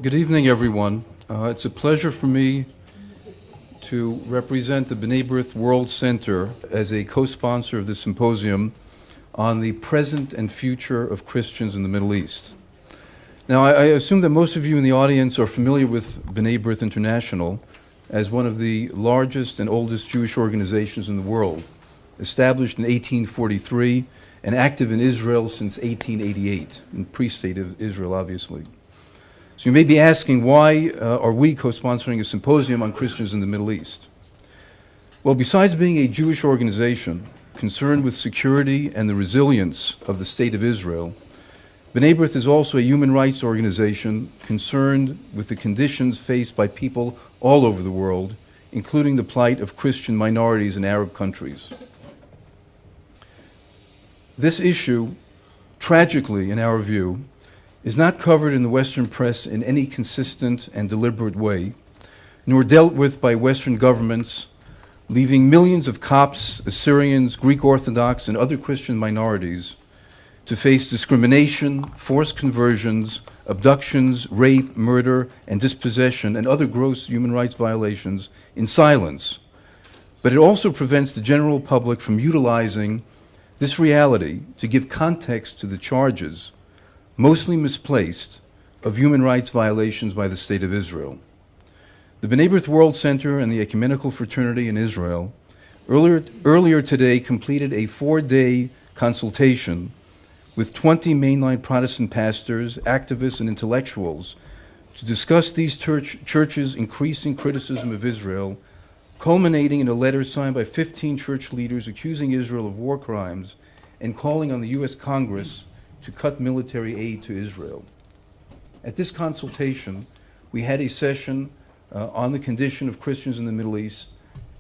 Good evening, everyone. It's a pleasure for me to represent the B'nai B'rith World Center as a co-sponsor of the symposium on the present and future of Christians in the Middle East. Now, I assume that most of you in the audience are familiar with B'nai B'rith International as one of the largest and oldest Jewish organizations in the world, established in 1843 and active in Israel since 1888, in pre-state of Israel, obviously. So you may be asking, why are we co-sponsoring a symposium on Christians in the Middle East? Well, besides being a Jewish organization concerned with security and the resilience of the State of Israel, B'nai B'rith is also a human rights organization concerned with the conditions faced by people all over the world, including the plight of Christian minorities in Arab countries. This issue, tragically in our view, is not covered in the Western press in any consistent and deliberate way, nor dealt with by Western governments, leaving millions of Copts, Assyrians, Greek Orthodox, and other Christian minorities to face discrimination, forced conversions, abductions, rape, murder, and dispossession, and other gross human rights violations in silence. But it also prevents the general public from utilizing this reality to give context to the charges, mostly misplaced, of human rights violations by the State of Israel. The B'nai B'rith World Center and the Ecumenical Fraternity in Israel earlier today completed a 4-day consultation with 20 mainline Protestant pastors, activists, and intellectuals to discuss these churches' increasing criticism of Israel, culminating in a letter signed by 15 church leaders accusing Israel of war crimes and calling on the U.S. Congress to cut military aid to Israel. At this consultation, we had a session on the condition of Christians in the Middle East,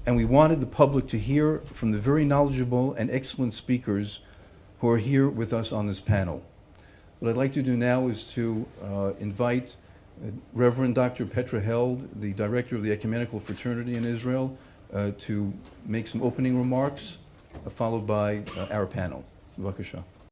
and we wanted the public to hear from the very knowledgeable and excellent speakers who are here with us on this panel. What I'd like to do now is to invite Reverend Dr. Petra Held, the director of the Ecumenical Fraternity in Israel, to make some opening remarks, followed by our panel. B'vakasha.